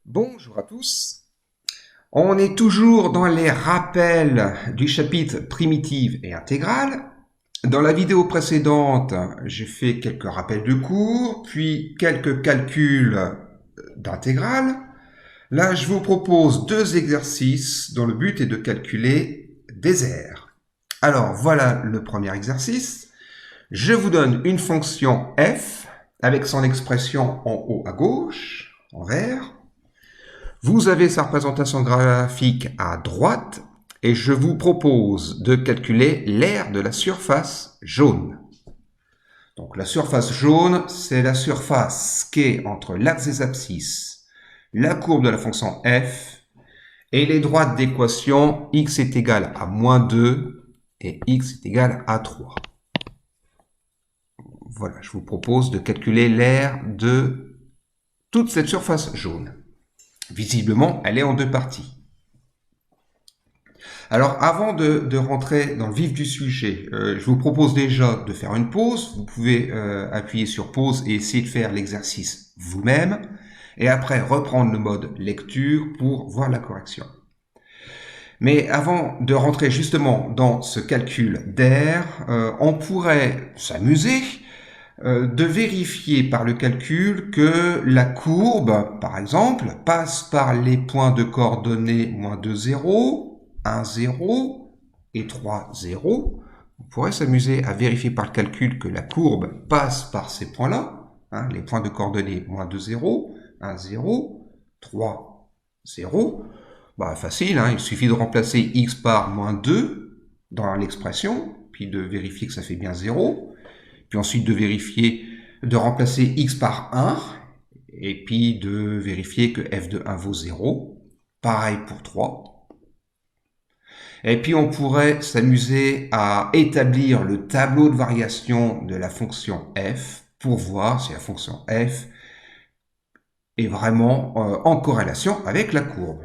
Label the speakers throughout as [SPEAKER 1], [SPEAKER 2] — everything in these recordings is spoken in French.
[SPEAKER 1] Bonjour à tous. On est toujours dans les rappels du chapitre primitive et intégrale. Dans la vidéo précédente, j'ai fait quelques rappels de cours, puis quelques calculs d'intégrale. Là, je vous propose deux exercices dont le but est de calculer des aires. Alors, voilà le premier exercice. Je vous donne une fonction f avec son expression en haut à gauche, en vert. Vous avez sa représentation graphique à droite et je vous propose de calculer l'aire de la surface jaune. Donc la surface jaune, c'est la surface qui est entre l'axe des abscisses, la courbe de la fonction f et les droites d'équation x est égal à moins 2 et x est égal à 3. Voilà, je vous propose de calculer l'aire de toute cette surface jaune. Visiblement, elle est en deux parties. Alors, avant de rentrer dans le vif du sujet, je vous propose déjà de faire une pause. Vous pouvez appuyer sur pause et essayer de faire l'exercice vous-même. Et après, reprendre le mode lecture pour voir la correction. Mais avant de rentrer justement dans ce calcul d'aire, on pourrait s'amuser de vérifier par le calcul que la courbe, par exemple, passe par les points de coordonnées moins 2, 0, 1, 0 et 3, 0. On pourrait s'amuser à vérifier par le calcul que la courbe passe par ces points-là, hein, les points de coordonnées moins 2, 0, 1, 0, 3, 0. Bah, facile, hein, il suffit de remplacer x par moins 2 dans l'expression, puis de vérifier que ça fait bien 0. Puis ensuite de vérifier, de remplacer x par 1, et puis de vérifier que f de 1 vaut 0. Pareil pour 3. Et puis on pourrait s'amuser à établir le tableau de variation de la fonction f pour voir si la fonction f est vraiment en corrélation avec la courbe.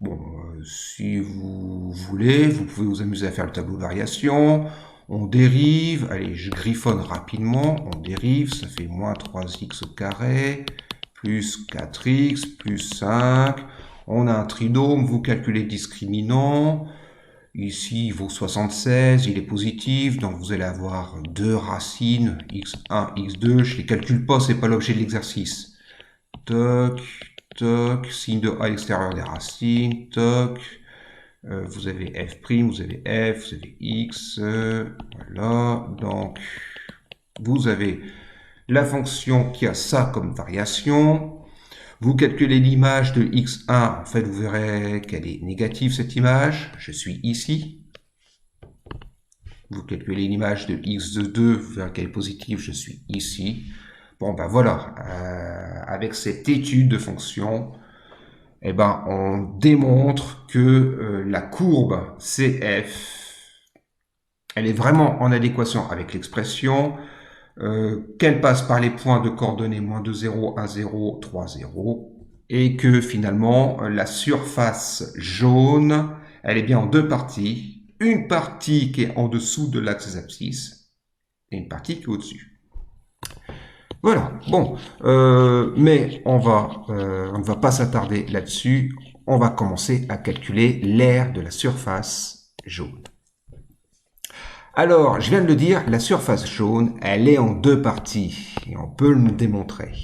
[SPEAKER 1] Bon, si vous voulez, vous pouvez vous amuser à faire le tableau de variation. On dérive, allez, je griffonne rapidement, on dérive, ça fait moins 3x au carré, plus 4x, plus 5. On a un trinôme, vous calculez le discriminant. Ici, il vaut 76, il est positif, donc vous allez avoir deux racines, x1, x2. Je ne les calcule pas, c'est pas l'objet de l'exercice. Toc, toc, signe de a à l'extérieur des racines, toc. Vous avez f', vous avez f, vous avez x, voilà, donc vous avez la fonction qui a ça comme variation. Vous calculez l'image de x1, en fait vous verrez qu'elle est négative cette image, je suis ici. Vous calculez l'image de x2, vous verrez qu'elle est positive, je suis ici. Bon ben voilà, avec cette étude de fonction, eh ben, on démontre que la courbe CF, elle est vraiment en adéquation avec l'expression, qu'elle passe par les points de coordonnées moins 2, 0, 1, 0, 3, 0, et que finalement, la surface jaune, elle est bien en deux parties. Une partie qui est en dessous de l'axe des abscisses, et une partie qui est au-dessus. Voilà, bon, mais on ne va pas s'attarder là-dessus. On va commencer à calculer l'aire de la surface jaune. Alors, je viens de le dire, la surface jaune, elle est en deux parties, et on peut le démontrer.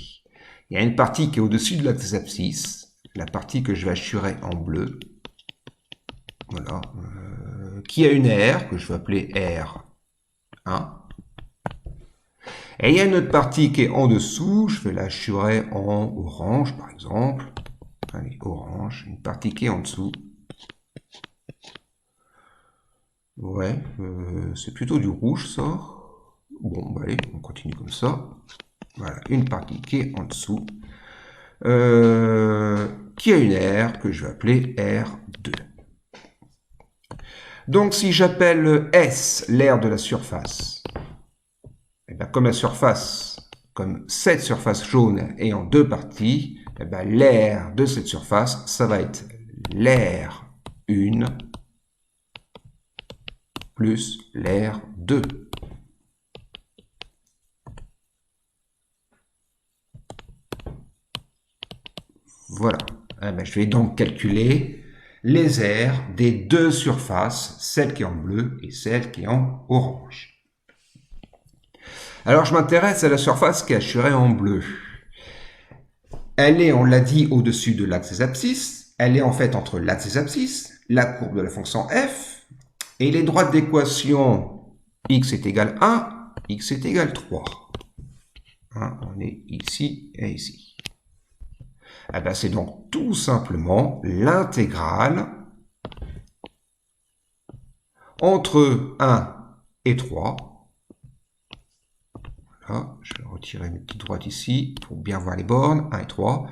[SPEAKER 1] Il y a une partie qui est au-dessus de l'axe des abscisses, la partie que je vais hachurer en bleu, voilà, qui a une aire, que je vais appeler R1. Et il y a une autre partie qui est en dessous, je vais la hachurer en orange par exemple. Allez, orange, une partie qui est en dessous. Ouais, c'est plutôt du rouge ça. Bon, bah allez, on continue comme ça. Voilà, une partie qui est en dessous. Qui a une aire que je vais appeler R2. Donc si j'appelle S l'aire de la surface, et bien, comme la surface, comme cette surface jaune est en deux parties, et bien, l'aire de cette surface, ça va être l'aire 1 plus l'aire 2. Voilà. Eh ben, je vais donc calculer les aires des deux surfaces, celle qui est en bleu et celle qui est en orange. Alors je m'intéresse à la surface qui est assurée en bleu. Elle est, on l'a dit, au-dessus de l'axe des abscisses. Elle est en fait entre l'axe des abscisses, la courbe de la fonction f, et les droites d'équation x est égal à 1, x est égal à 3. Hein, on est ici et ici. Eh ben, c'est donc tout simplement l'intégrale entre 1 et 3. Voilà, je vais retirer mes petites droites ici pour bien voir les bornes, 1 et 3,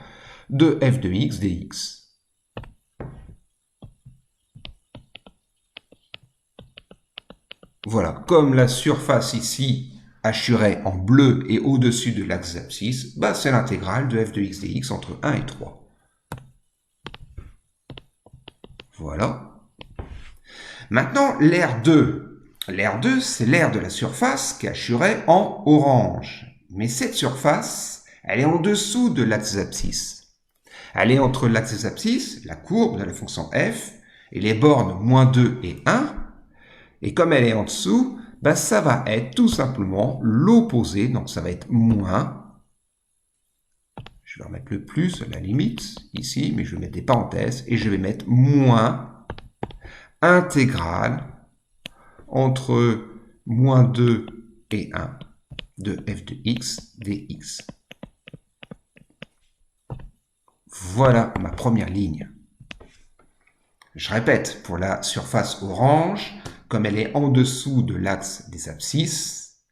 [SPEAKER 1] de f de x dx. Voilà, comme la surface ici assurée en bleu et au-dessus de l'axe des abscisses, bah c'est l'intégrale de f de x dx entre 1 et 3. Voilà. Maintenant, l'aire 2. L'aire 2, c'est l'aire de la surface qui est assurée en orange. Mais cette surface, elle est en dessous de l'axe des abscisses. Elle est entre l'axe des abscisses, la courbe de la fonction f, et les bornes moins 2 et 1. Et comme elle est en dessous, ben ça va être tout simplement l'opposé. Donc ça va être moins. Je vais remettre le plus à la limite ici, mais je vais mettre des parenthèses et je vais mettre moins intégrale entre moins 2 et 1 de f de x dx. Voilà ma première ligne. Je répète, pour la surface orange, comme elle est en dessous de l'axe des abscisses,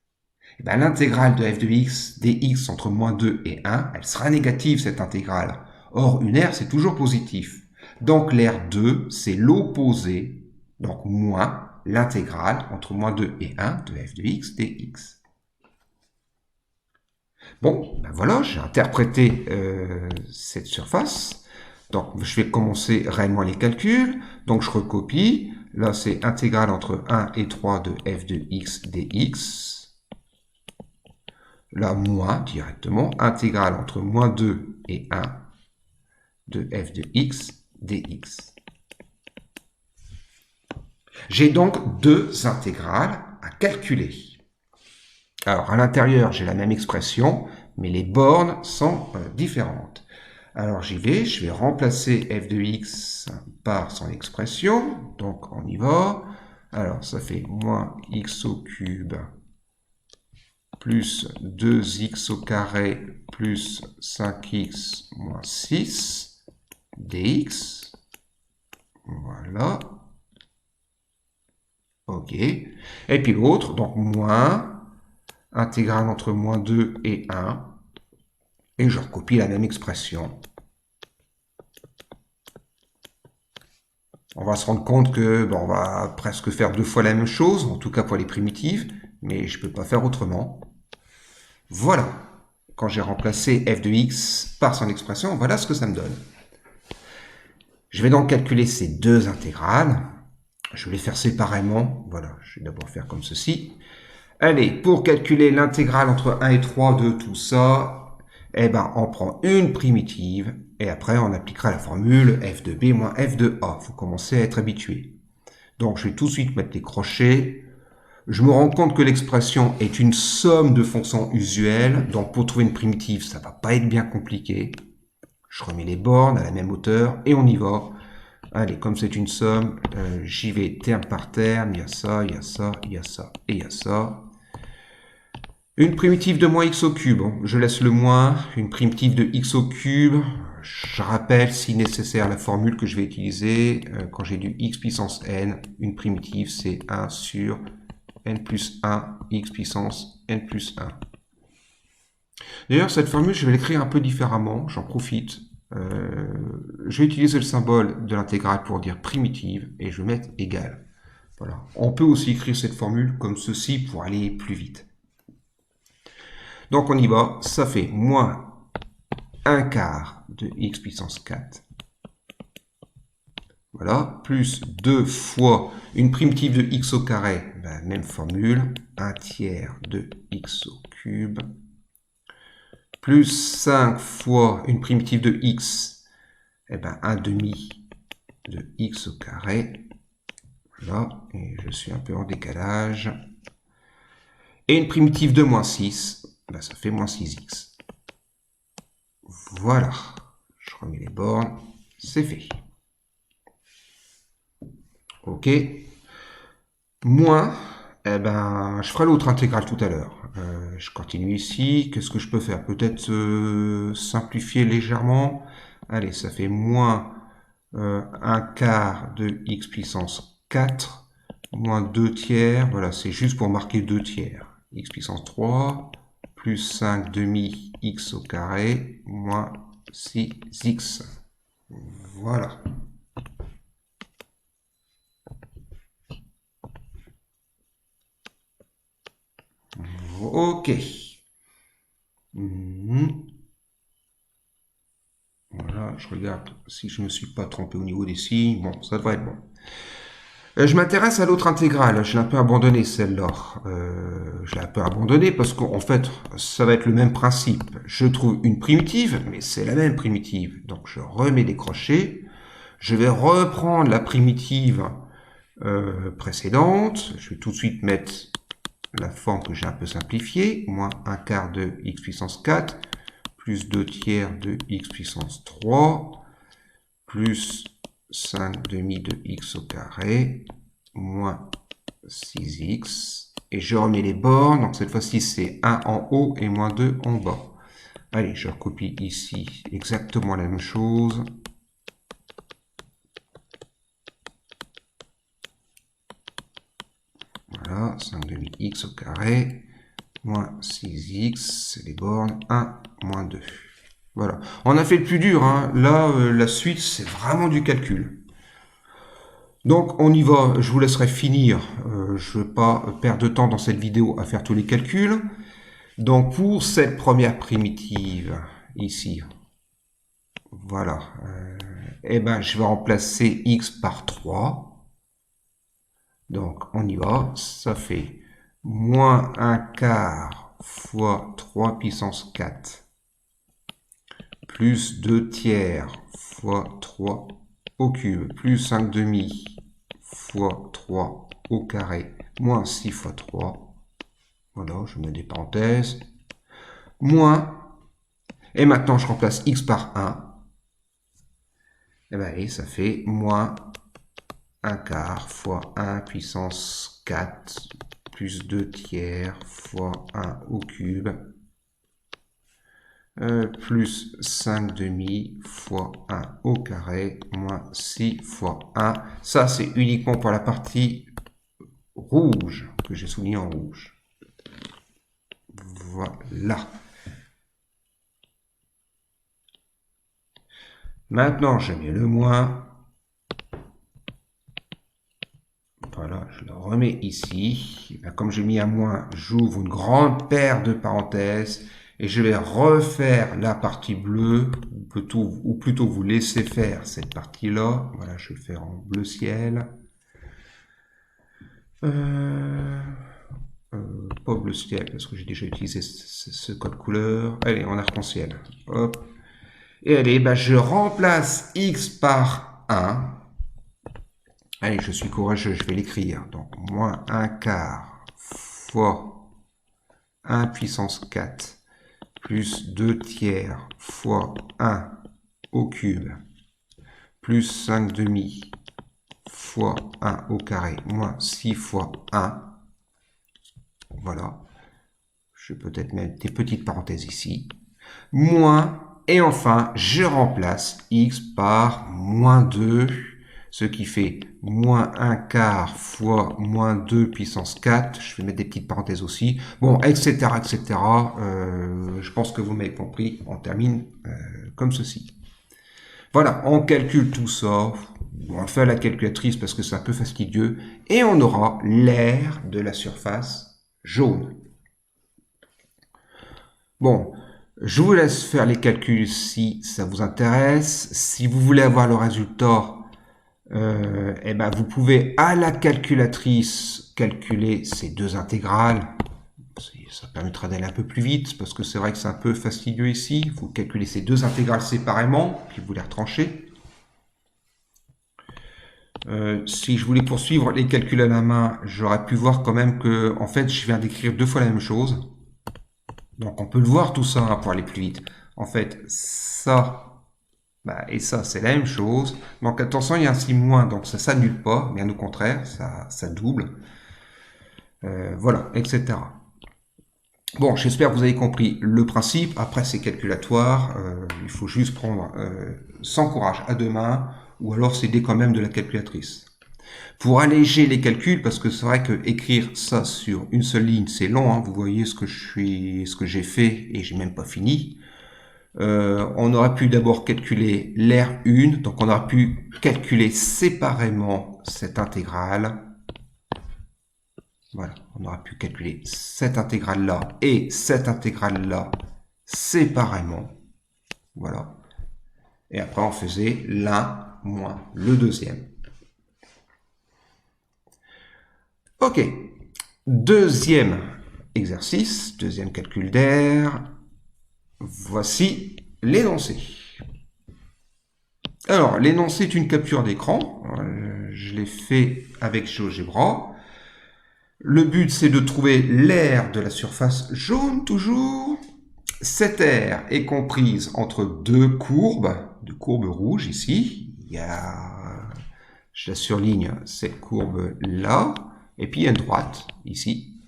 [SPEAKER 1] ben, l'intégrale de f de x dx entre moins 2 et 1, elle sera négative cette intégrale. Or, une aire, c'est toujours positif. Donc l'aire 2, c'est l'opposé, donc moins l'intégrale entre moins 2 et 1 de f de x dx. Bon, ben voilà, j'ai interprété cette surface. Donc, je vais commencer réellement les calculs. Donc, je recopie. Là, c'est intégrale entre 1 et 3 de f de x dx. Là, moins directement. Intégrale entre moins 2 et 1 de f de x dx. J'ai donc deux intégrales à calculer. Alors, à l'intérieur, j'ai la même expression, mais les bornes sont différentes. Alors j'y vais, je vais remplacer f de x par son expression, donc on y va. Alors ça fait moins x au cube plus 2x au carré plus 5x moins 6 dx. Voilà. Ok. Et puis l'autre, donc moins intégrale entre moins 2 et 1. Et je recopie la même expression. On va se rendre compte que on va presque faire deux fois la même chose, en tout cas pour les primitives, mais je ne peux pas faire autrement. Voilà. Quand j'ai remplacé f de x par son expression, voilà ce que ça me donne. Je vais donc calculer ces deux intégrales. Je vais les faire séparément. Voilà, je vais d'abord faire comme ceci. Allez, pour calculer l'intégrale entre 1 et 3 de tout ça, eh ben, on prend une primitive et après on appliquera la formule f de b moins f de a. Vous commencez à être habitué. Donc je vais tout de suite mettre les crochets. Je me rends compte que l'expression est une somme de fonctions usuelles. Donc pour trouver une primitive, ça va pas être bien compliqué. Je remets les bornes à la même hauteur et on y va. Allez, comme c'est une somme, j'y vais terme par terme. Il y a ça, il y a ça, il y a ça et il y a ça. Une primitive de moins x au cube, je laisse le moins. Une primitive de x au cube, je rappelle si nécessaire la formule que je vais utiliser. Quand j'ai du x puissance n, une primitive c'est 1 sur n plus 1 x puissance n plus 1. D'ailleurs, cette formule, je vais l'écrire un peu différemment, j'en profite. Je vais utiliser le symbole de l'intégrale pour dire primitive et je vais mettre égal. Voilà. On peut aussi écrire cette formule comme ceci pour aller plus vite. Donc on y va, ça fait moins 1 quart de x puissance 4. Voilà, plus 2 fois une primitive de x au carré, ben, même formule, 1 tiers de x au cube, plus 5 fois une primitive de x, eh ben, 1 demi de x au carré. Voilà, et je suis un peu en décalage. Et une primitive de moins 6, ben, ça fait moins 6x. Voilà, je remets les bornes, c'est fait. Ok. Moins, eh ben, je ferai l'autre intégrale tout à l'heure. Je continue ici. Qu'est-ce que je peux faire? Peut-être simplifier légèrement. Allez, ça fait moins 1 quart de x puissance 4, moins 2 tiers. Voilà, c'est juste pour marquer 2 tiers. X puissance 3, plus 5 demi x au carré, moins 6x. Voilà. Ok. Voilà, je regarde si je ne me suis pas trompé au niveau des signes. Bon, ça devrait être bon. Je m'intéresse à l'autre intégrale. Je l'ai un peu abandonné celle-là. Je l'ai un peu abandonné parce qu'en fait, ça va être le même principe. Je trouve une primitive, mais c'est la même primitive. Donc je remets des crochets. Je vais reprendre la primitive précédente. Je vais tout de suite mettre la forme que j'ai un peu simplifiée. Moins 1 quart de x puissance 4, plus 2 tiers de x puissance 3, plus 5 demi de x au carré, moins 6x. Et je remets les bornes, donc cette fois-ci c'est 1 en haut et moins 2 en bas. Allez, je recopie ici exactement la même chose. Voilà, 5 demi x au carré, moins 6x, c'est les bornes, 1, moins 2. Voilà, on a fait le plus dur, hein. Là, la suite, c'est vraiment du calcul. Donc, on y va, je vous laisserai finir. Je ne veux pas perdre de temps dans cette vidéo à faire tous les calculs. Donc, pour cette première primitive, ici, voilà, eh ben, je vais remplacer x par 3. Donc, on y va, ça fait moins 1 quart fois 3 puissance 4 plus 2 tiers fois 3 au cube, plus 5 demi fois 3 au carré, moins 6 fois 3. Voilà, je mets des parenthèses. Moins, et maintenant je remplace x par 1. Et bien allez, ça fait moins 1 quart fois 1 puissance 4 plus 2 tiers fois 1 au cube, plus 5 demi fois 1 au carré, moins 6 fois 1. Ça, c'est uniquement pour la partie rouge, que j'ai souligné en rouge. Voilà. Maintenant, je mets le moins. Voilà, je le remets ici. Comme j'ai mis un moins, j'ouvre une grande paire de parenthèses. Et je vais refaire la partie bleue, ou plutôt vous laisser faire cette partie-là. Voilà, je vais le faire en bleu ciel. Pas bleu ciel, parce que j'ai déjà utilisé ce code couleur. Allez, en arc-en-ciel. Hop. Et allez, bah, je remplace x par 1. Allez, je suis courageux, je vais l'écrire. Donc, moins 1 quart fois 1 puissance 4 plus 2 tiers fois 1 au cube plus 5 demi fois 1 au carré moins 6 fois 1. Voilà. Je vais peut-être mettre des petites parenthèses ici. Moins, et enfin, je remplace x par moins 2, ce qui fait moins 1 quart fois moins 2 puissance 4. Je vais mettre des petites parenthèses aussi. Bon, etc., etc. Je pense que vous m'avez compris. On termine comme ceci. Voilà, on calcule tout ça. On le fait à la calculatrice parce que c'est un peu fastidieux. Et on aura l'aire de la surface jaune. Bon, je vous laisse faire les calculs si ça vous intéresse. Si vous voulez avoir le résultat, eh ben vous pouvez à la calculatrice calculer ces deux intégrales. Ça permettra d'aller un peu plus vite parce que c'est vrai que c'est un peu fastidieux ici. Vous calculez ces deux intégrales séparément, puis vous les retranchez. Si je voulais poursuivre les calculs à la main, j'aurais pu voir quand même que, en fait, je viens d'écrire 2 fois la même chose. Donc on peut le voir tout ça hein, pour aller plus vite. En fait, ça et ça, c'est la même chose. Donc attention, il y a un signe moins, donc ça s'annule pas, bien au contraire, ça double. Voilà, etc. Bon, j'espère que vous avez compris le principe. Après, c'est calculatoire. Il faut juste prendre sans courage à deux mains, ou alors s'aider quand même de la calculatrice. Pour alléger les calculs, parce que c'est vrai que écrire ça sur une seule ligne, c'est long. Hein, vous voyez ce que j'ai fait et j'ai même pas fini. On aurait pu d'abord calculer l'R1, donc on aurait pu calculer séparément cette intégrale. Voilà, on aurait pu calculer cette intégrale-là et cette intégrale-là séparément. Voilà. Et après, on faisait l'un moins le deuxième. Ok. Deuxième exercice, deuxième calcul d'air. Voici l'énoncé. Alors, l'énoncé est une capture d'écran. Je l'ai fait avec GeoGebra. Le but, c'est de trouver l'aire de la surface jaune, toujours. Cette aire est comprise entre deux courbes rouges ici. Je la surligne cette courbe-là, et puis il y a une droite ici.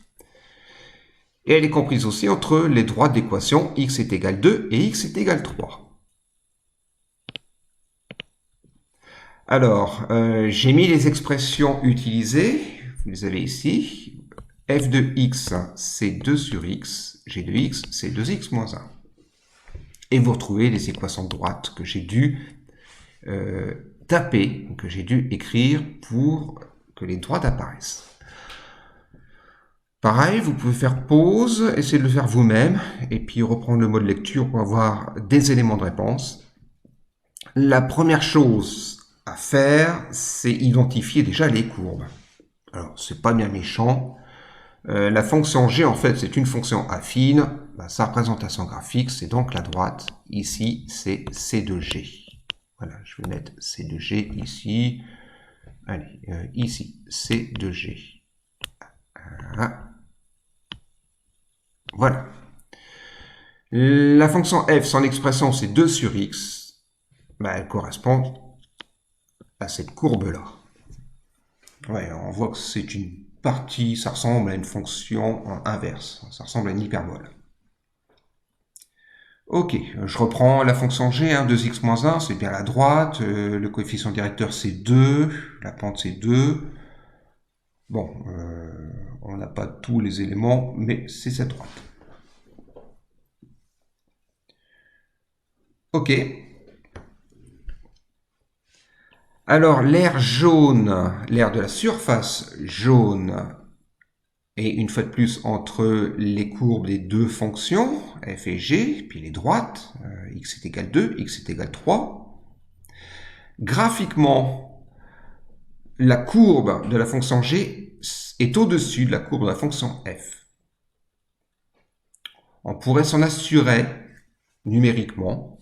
[SPEAKER 1] Et elle est comprise aussi entre les droites d'équation x est égal 2 et x est égal 3. Alors, j'ai mis les expressions utilisées, vous les avez ici. f de x, c'est 2 sur x, g de x, c'est 2x moins 1. Et vous retrouvez les équations de droite que j'ai dû taper, que j'ai dû écrire pour que les droites apparaissent. Pareil, vous pouvez faire pause, essayer de le faire vous-même, et puis reprendre le mode lecture pour avoir des éléments de réponse. La première chose à faire, c'est identifier déjà les courbes. Alors, c'est pas bien méchant. La fonction g, en fait, c'est une fonction affine. Sa représentation graphique, c'est donc la droite. Ici, c'est c de g. Voilà, je vais mettre c de g ici. Allez, ici, c de g. Voilà. La fonction f, son expression, c'est 2 sur x. Elle correspond à cette courbe-là. Ouais, on voit que c'est une partie, ça ressemble à une fonction inverse. Ça ressemble à une hyperbole. Ok, je reprends la fonction g, 2x moins 1, c'est bien la droite. Le coefficient directeur, c'est 2. La pente, c'est 2. Bon, on n'a pas tous les éléments, mais c'est cette droite. Ok. Alors, l'aire jaune, l'aire de la surface jaune, est une fois de plus entre les courbes des deux fonctions, f et g, puis les droites, x est égal 2, x est égal 3. Graphiquement, la courbe de la fonction g est au-dessus de la courbe de la fonction f. On pourrait s'en assurer numériquement.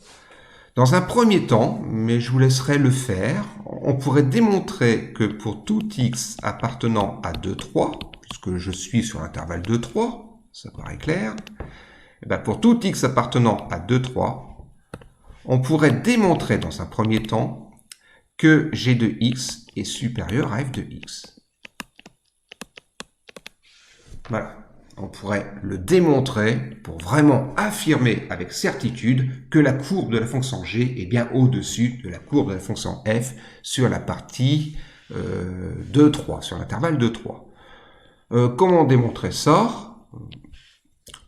[SPEAKER 1] Dans un premier temps, mais je vous laisserai le faire, on pourrait démontrer que pour tout x appartenant à 2, 3, puisque je suis sur l'intervalle 2, 3, ça paraît clair, et bien pour tout x appartenant à 2, 3, on pourrait démontrer dans un premier temps que g de x est supérieur à f de x. Voilà. On pourrait le démontrer pour vraiment affirmer avec certitude que la courbe de la fonction g est bien au-dessus de la courbe de la fonction f sur la partie 2, 3, sur l'intervalle 2, 3. Comment démontrer ça?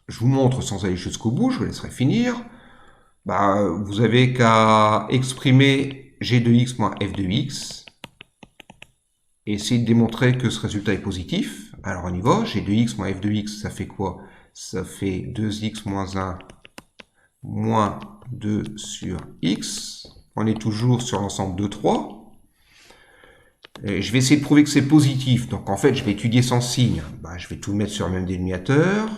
[SPEAKER 1] Je vous montre sans aller jusqu'au bout, je vous laisserai finir. Vous avez qu'à exprimer g de x moins f de x et essayer de démontrer que ce résultat est positif. Alors on y va, g de x moins f de x, ça fait quoi? Ça fait 2x moins 1 moins 2 sur x. On est toujours sur l'ensemble de 3. Et je vais essayer de prouver que c'est positif. Donc en fait, je vais étudier sans signe. Je vais tout mettre sur le même dénominateur.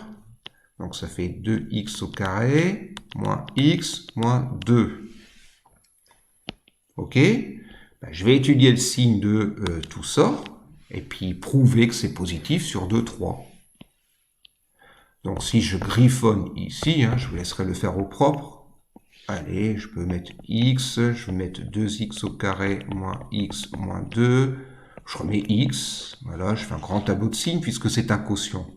[SPEAKER 1] Donc ça fait 2x au carré moins x moins 2. Ok. Ben, je vais étudier le signe de tout ça, et puis prouver que c'est positif sur 2, 3. Donc si je griffonne ici, je vous laisserai le faire au propre. Allez, je peux mettre x, je vais mettre 2x au carré moins x moins 2. Je remets x, voilà, je fais un grand tableau de signes puisque c'est un quotient.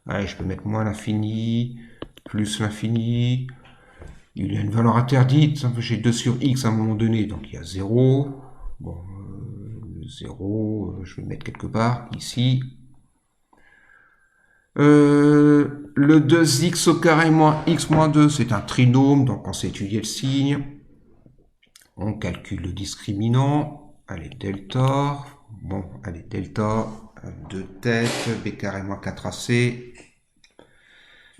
[SPEAKER 1] Allez, je peux mettre moins l'infini, plus l'infini. Il y a une valeur interdite, j'ai 2 sur x à un moment donné, donc il y a 0. Bon, le 0, je vais le mettre quelque part, ici. Le 2x au carré moins x moins 2, c'est un trinôme, donc on sait étudier le signe. On calcule le discriminant. Allez, delta. Bon, allez, delta, 2 têtes, b carré moins 4ac.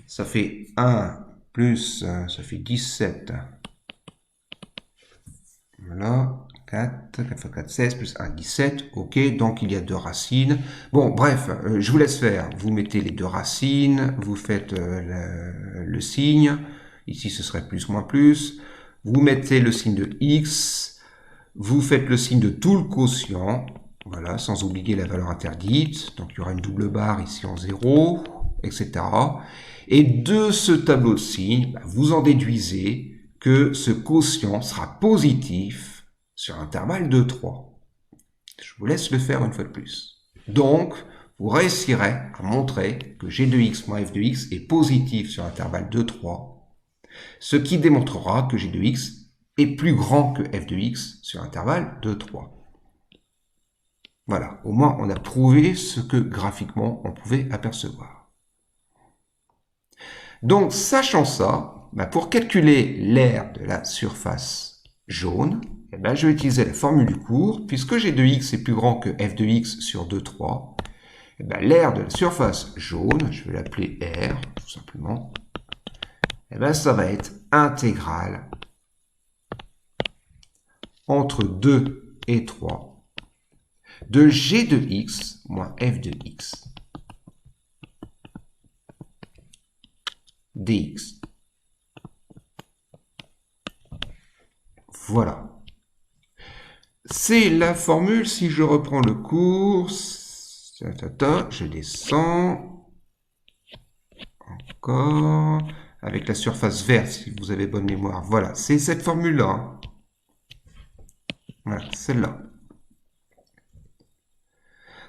[SPEAKER 1] Ça fait 1 plus, ça fait 17. Voilà, 4, 4 fois 4, 16, plus 1, 17. Ok, donc il y a 2 racines. Bon, bref, je vous laisse faire. Vous mettez les 2 racines, vous faites le signe. Ici, ce serait plus, moins, plus. Vous mettez le signe de x. Vous faites le signe de tout le quotient. Voilà, sans oublier la valeur interdite. Donc, il y aura une double barre ici en 0, etc. Et de ce tableau de signes, vous en déduisez que ce quotient sera positif sur intervalle de 3. Je vous laisse le faire une fois de plus. Donc, vous réussirez à montrer que g de x moins f de x est positif sur intervalle de 3, ce qui démontrera que g de x est plus grand que f de x sur intervalle de 3. Voilà, au moins on a prouvé ce que graphiquement on pouvait apercevoir. Donc, sachant ça, pour calculer l'aire de la surface jaune, je vais utiliser la formule du cours. Puisque g de x est plus grand que f de x sur 2, 3, l'aire de la surface jaune, je vais l'appeler R, tout simplement, ça va être intégrale entre 2 et 3 de g de x moins f de x dx. Voilà. C'est la formule, si je reprends le cours, je descends, encore, avec la surface verte, si vous avez bonne mémoire. Voilà, c'est cette formule-là. Voilà, celle-là.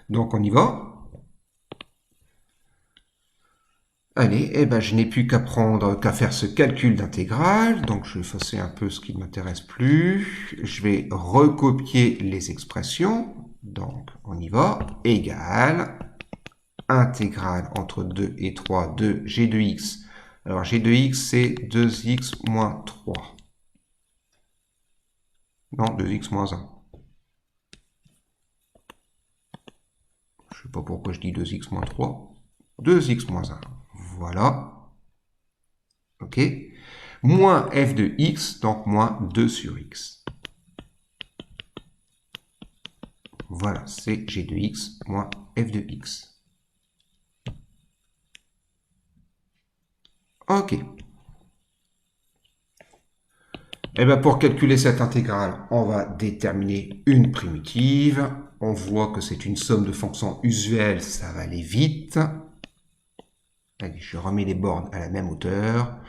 [SPEAKER 1] Donc, on y va. Allez, je n'ai plus qu'à faire ce calcul d'intégrale. Donc, je vais effacer un peu ce qui ne m'intéresse plus. Je vais recopier les expressions. Donc, on y va. Égale intégrale entre 2 et 3 de g de x. Alors, g de x, c'est 2x moins 3. Non, 2x moins 1. Je ne sais pas pourquoi je dis 2x moins 3. 2x moins 1. Voilà. OK. Moins f de x, donc moins 2 sur x. Voilà, c'est g de x moins f de x. OK. Pour calculer cette intégrale, on va déterminer une primitive. On voit que c'est une somme de fonctions usuelles, ça va aller vite. Allez, je remets les bornes à la même hauteur.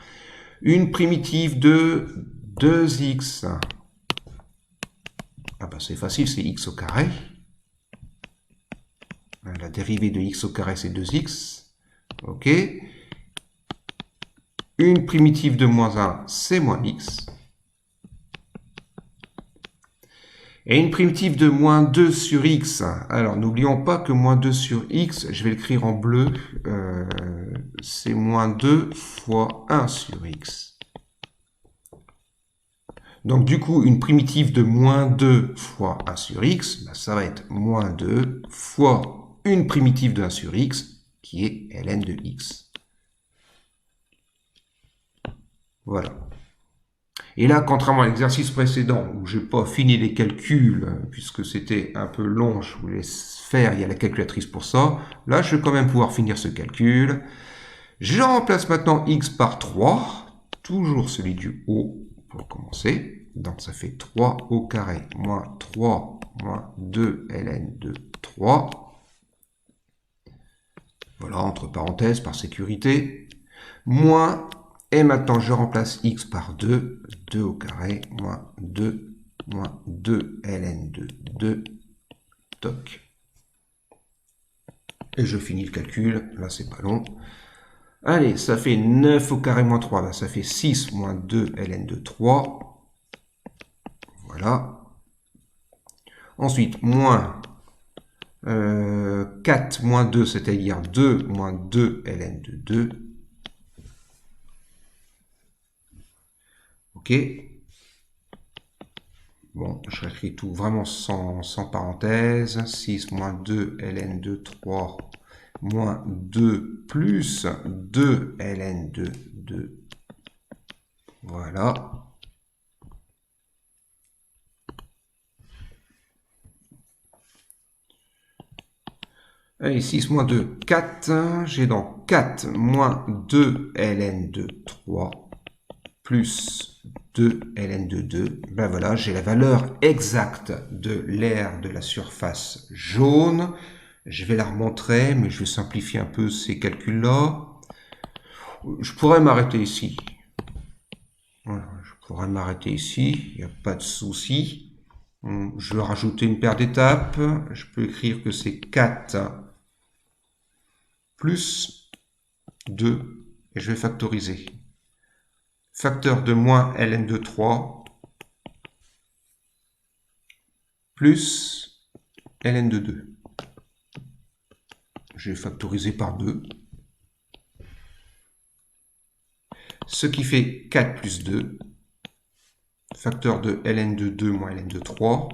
[SPEAKER 1] Une primitive de 2x. C'est facile, c'est x au carré. La dérivée de x au carré, c'est 2x. OK. Une primitive de moins 1, c'est moins x. Et une primitive de moins 2 sur x. Alors, n'oublions pas que moins 2 sur x, je vais l'écrire en bleu, c'est moins 2 fois 1 sur x. Donc, du coup, une primitive de moins 2 fois 1 sur x, ça va être moins 2 fois une primitive de 1 sur x, qui est ln de x. Voilà. Et là, contrairement à l'exercice précédent, où je n'ai pas fini les calculs, puisque c'était un peu long, je vous laisse faire, il y a la calculatrice pour ça. Là, je vais quand même pouvoir finir ce calcul. Je remplace maintenant x par 3, toujours celui du haut, pour commencer. Donc ça fait 3 au carré moins 3 moins 2 ln de 3. Voilà, entre parenthèses, par sécurité. Moins, et maintenant je remplace x par 2. 2 au carré moins 2 ln de 2. Toc. Et je finis le calcul. Là, c'est pas long. Allez, ça fait 9 au carré moins 3. Là, ça fait 6 moins 2 ln de 3. Voilà. Ensuite, moins 4 moins 2, c'est-à-dire 2 moins 2 ln de 2. OK. Bon, je réécris tout vraiment sans parenthèse. 6 moins 2 ln de 3 moins 2 plus 2 ln de 2. Voilà. Allez, 6 moins 2, 4. J'ai donc 4 moins 2 ln de 3 plus 2 ln de 2. Ben voilà, j'ai la valeur exacte de l'aire de la surface jaune. Je vais la remontrer, mais je vais simplifier un peu ces calculs-là. Je pourrais m'arrêter ici. Voilà, je pourrais m'arrêter ici, il n'y a pas de souci. Je vais rajouter une paire d'étapes. Je peux écrire que c'est 4 plus 2, et je vais factoriser. Facteur de moins ln de 3 plus ln de 2. Je vais factoriser par 2. Ce qui fait 4 plus 2. Facteur de ln de 2 moins ln de 3.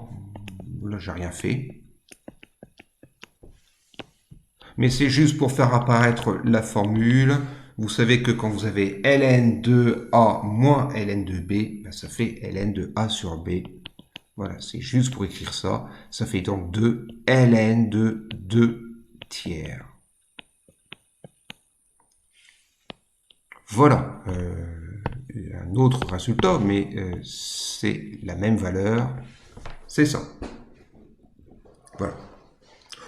[SPEAKER 1] Là, j'ai rien fait. Mais c'est juste pour faire apparaître la formule. Vous savez que quand vous avez ln de A moins ln de B, ben ça fait ln de A sur B. Voilà, c'est juste pour écrire ça. Ça fait donc 2 ln de 2 tiers. Voilà. Un autre résultat, mais c'est la même valeur. C'est ça. Voilà.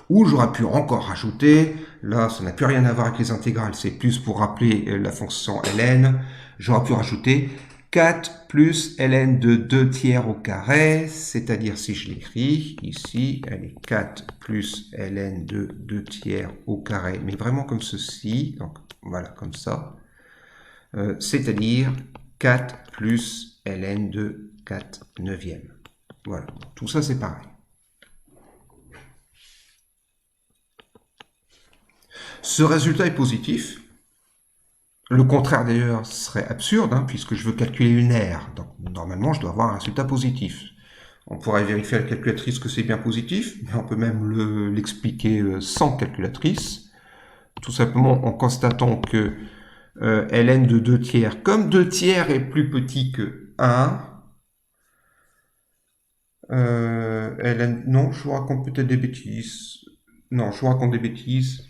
[SPEAKER 1] Ou j'aurais pu encore rajouter, là ça n'a plus rien à voir avec les intégrales, c'est plus pour rappeler la fonction ln, j'aurais pu rajouter 4 plus ln de 2 tiers au carré, c'est-à-dire si je l'écris ici, elle est 4 plus ln de 2 tiers au carré, mais vraiment comme ceci, donc voilà, comme ça, c'est-à-dire 4 plus ln de 4 neuvième. Voilà, tout ça c'est pareil. Ce résultat est positif. Le contraire d'ailleurs serait absurde, hein, puisque je veux calculer une aire. Donc normalement, je dois avoir un résultat positif. On pourrait vérifier à la calculatrice que c'est bien positif, mais on peut même l'expliquer sans calculatrice. Tout simplement en constatant que ln de 2 tiers, comme 2 tiers est plus petit que 1, ln, non, je vous raconte peut-être des bêtises. Non, je vous raconte des bêtises.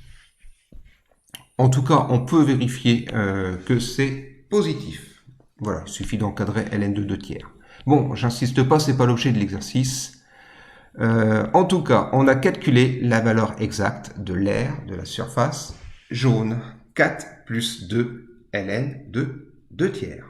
[SPEAKER 1] En tout cas, on peut vérifier que c'est positif. Voilà, il suffit d'encadrer ln de 2 tiers. Bon, j'insiste pas, c'est pas l'objet de l'exercice. En tout cas, on a calculé la valeur exacte de l'aire de la surface jaune. 4 plus 2 ln de 2 tiers.